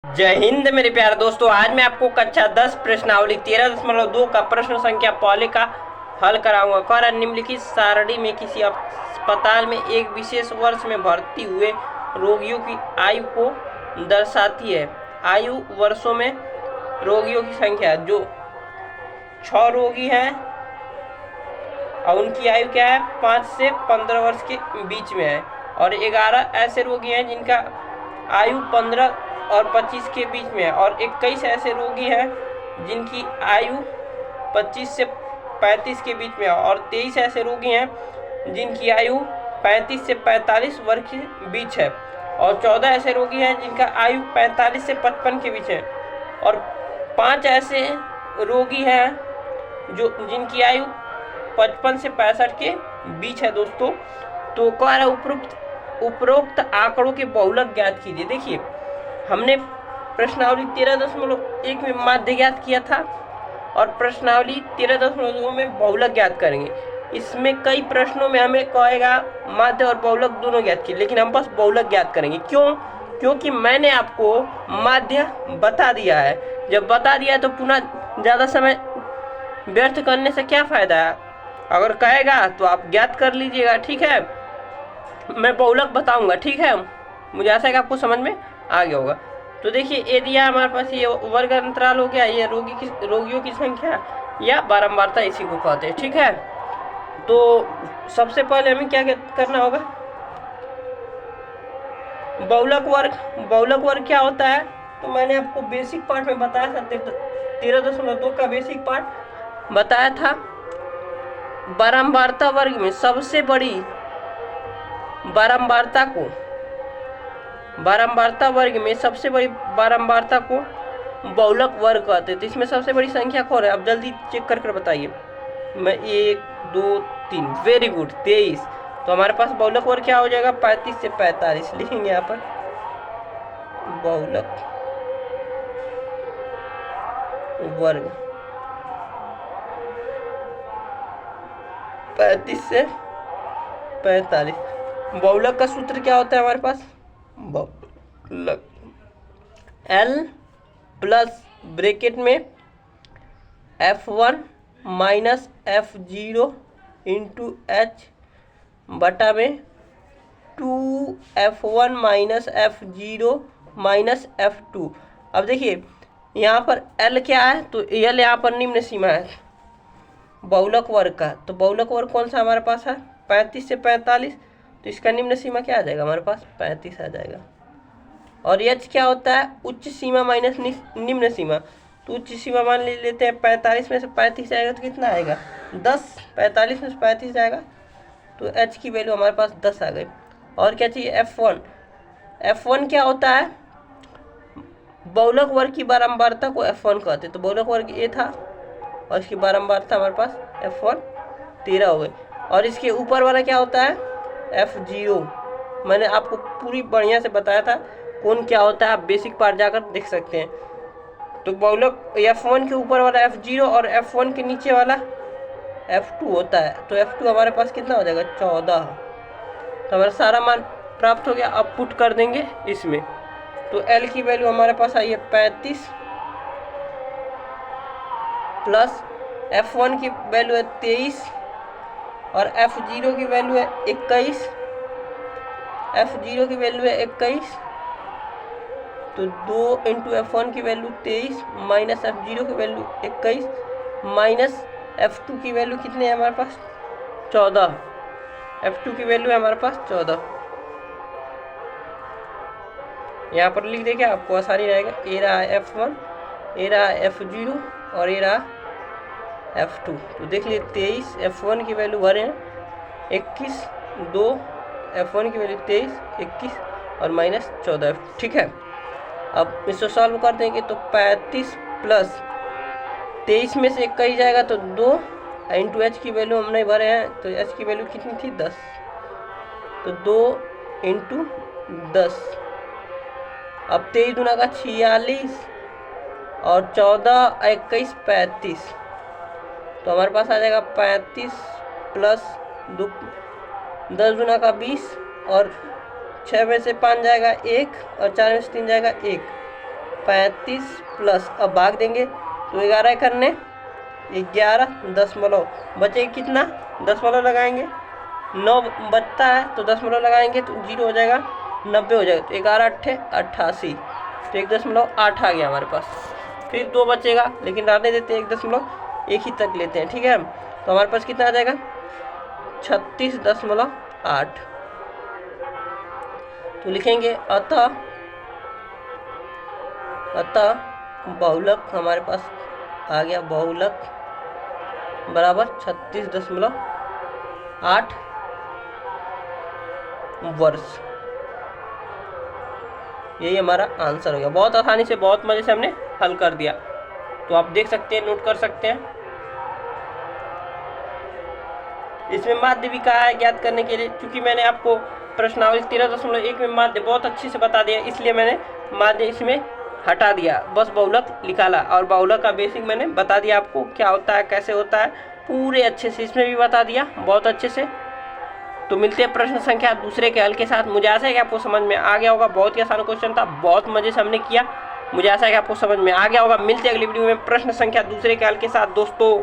जय हिंद मेरे प्यारे दोस्तों। आज मैं आपको कक्षा 10 प्रश्नावली 13.2 का प्रश्न संख्या पहले का हल कराऊंगा। कारण निम्नलिखित सारणी में किसी अस्पताल में एक विशेष वर्ष में भर्ती हुए रोगियों की आयु को दर्शाती है। आयु वर्षों में रोगियों की संख्या, जो 6 रोगी हैं और उनकी आयु क्या है, 5 से 15 वर्ष के बीच में है। और 11 ऐसे रोगी हैं जिनका आयु 15 और 25 के बीच में है। और 21 ऐसे रोगी हैं जिनकी आयु 25 से 35 के बीच में है। और 23 ऐसे रोगी हैं जिनकी आयु 35 से 45 वर्ष के बीच है। और 14 ऐसे रोगी हैं जिनका आयु 45 से 55 के बीच है। और 5 ऐसे रोगी हैं जिनकी आयु 55 से 65 के बीच है दोस्तों। तो कह रहा उपरोक्त आंकड़ों के बहुलक ज्ञात कीजिए। देखिए, हमने प्रश्नावली 13.1 में माध्य ज्ञात किया था और प्रश्नावली 13.2 में बहुलक ज्ञात करेंगे। इसमें कई प्रश्नों में हमें कहेगा माध्य और बहुलक दोनों ज्ञात कीजिए, लेकिन हम बस बहुलक ज्ञात करेंगे। क्यों? क्योंकि मैंने आपको माध्य बता दिया है। जब बता दिया तो पुनः ज़्यादा समय व्यर्थ करने से क्या फ़ायदा है। अगर कहेगा तो आप ज्ञात कर लीजिएगा, ठीक है। मैं बहुलक बताऊंगा, ठीक है। मुझे आशा है कि आपको समझ में आ गया होगा। तो देखिए, ये दिया हमारे पास, ये वर्ग अंतराल हो गया, ये रोगियों की संख्या या बारंबारता, इसी को कहते हैं, ठीक है। तो सबसे पहले हमें क्या करना होगा, बहुलक वर्ग क्या होता है। तो मैंने आपको बेसिक पार्ट में बताया था, 13.2 का बेसिक पार्ट बताया था। बारंबारता वर्ग में सबसे बड़ी बारंबारता वर्ग में सबसे बड़ी बारंबारता को बहुलक वर्ग कहते हैं। तो इसमें सबसे बड़ी संख्या कौन है, अब जल्दी चेक कर बताइए। मैं 1 2 3, वेरी गुड, 23। तो हमारे पास बहुलक वर्ग क्या हो जाएगा, 35 से 45 लिखेंगे यहाँ पर। बहुलक वर्ग 35 से 45। बहुलक का सूत्र क्या होता है हमारे पास, बहुलक L प्लस ब्रैकेट में F1 minus F0 into H बटा में 2F1 minus F0 minus F2। अब देखिए यहाँ पर L क्या है, तो L यहाँ पर निम्न सीमा है बहुलक वर्ग का। तो बहुलक वर्ग कौन सा हमारे पास है, 35 से 45। तो इसका निम्न सीमा क्या आ जाएगा हमारे पास, 35 आ जाएगा। और H क्या होता है, उच्च सीमा माइनस निम्न सीमा। तो उच्च सीमा मान लेते हैं 45 में से 35 आएगा तो कितना आएगा, 10। 45 में से 35 जाएगा तो H की वैल्यू हमारे पास 10 आ गई। और क्या चाहिए, F1 क्या होता है, बहुलक वर्ग की बारंबारता को F1 कहते हैं। तो बहुलक वर्ग A था और इसकी बारंबारता हमारे पास F1 13 हो गई। और इसके ऊपर वाला क्या होता है, F0। मैंने आपको पूरी बढ़िया से बताया था कौन क्या होता है, आप बेसिक पार्ट जाकर देख सकते हैं। तो बहुलक F1 के ऊपर वाला F0 और F1 के नीचे वाला F2 होता है। तो F2 हमारे पास कितना हो जाएगा, 14। तो हमारा सारा मान प्राप्त हो गया। अब पुट कर देंगे इसमें। तो L की वैल्यू हमारे पास आई है 35 प्लस F1 की वैल्यू है 23 और F0 की वैल्यू है 21। F0 की वैल्यू है 21, तो 2 इंटू F1 की वैल्यू 23 माइनस F0 की वैल्यू 21 माइनस F2 की वैल्यू कितनी है हमारे पास, 14। F2 की वैल्यू है हमारे पास 14। यहाँ पर लिख देंगे, आपको आसानी रहेगा। ए रहा F1, ए रहा F0 और ए रहा F2। तो देख लीजिए, 23 F1 की वैल्यू भरे हैं 21, 2 F1 की वैल्यू 23, 21 और माइनस 14, ठीक है। अब इसको सॉल्व कर देंगे तो 35 प्लस 23 में से 21 जाएगा तो 2 इंटू H की वैल्यू हमने भरे हैं। तो H की वैल्यू कितनी थी, 10। तो 2 इंटू 10। अब 23 दूना का 46 और 14 21 35। तो हमारे पास आ जाएगा 35 प्लस 10 दूना का 20 और 6 में से 5 जाएगा 1 और 4 में से 3 जाएगा 1। 35 प्लस, अब भाग देंगे तो 11 करने 11 दशमलव, बचे कितना, दशमलव लगाएंगे, 9 बचता है तो दशमलव लगाएंगे तो 0 हो जाएगा, 90 हो जाएगा, तो 11 अट्ठे 88, तो 1.8 आ गया हमारे पास। फिर 2 बचेगा लेकिन रहने देते हैं, 1.1 ही तक लेते हैं, ठीक है। तो हमारे पास कितना आ जाएगा, 36.8। तो लिखेंगे अतः बहुलक हमारे पास आ गया, बहुलक बराबर 36.8 वर्ष। यही हमारा आंसर हो गया। बहुत आसानी से, बहुत मजे से हमने हल कर दिया। तो आप देख सकते हैं, नोट कर सकते हैं। इसमें माध्य भी कहा है ज्ञात करने के लिए, क्योंकि मैंने आपको प्रश्नावली 13.1 में माध्य बहुत अच्छे से बता दिया, इसलिए मैंने माध्य इसमें हटा दिया, बस बहुलक निकाला। और बहुलक का बेसिक मैंने बता दिया आपको, क्या होता है, कैसे होता है, पूरे अच्छे से इसमें भी बता दिया, बहुत अच्छे से। तो मिलते हैं प्रश्न संख्या दूसरे के हल के साथ। मुझे आशा है कि आपको समझ में आ गया होगा। बहुत ही आसान क्वेश्चन था, बहुत मजे से हमने किया। मुझे आशा है कि आपको समझ में आ गया होगा। मिलते हैं अगली वीडियो में प्रश्न संख्या दूसरे के हल के साथ दोस्तों।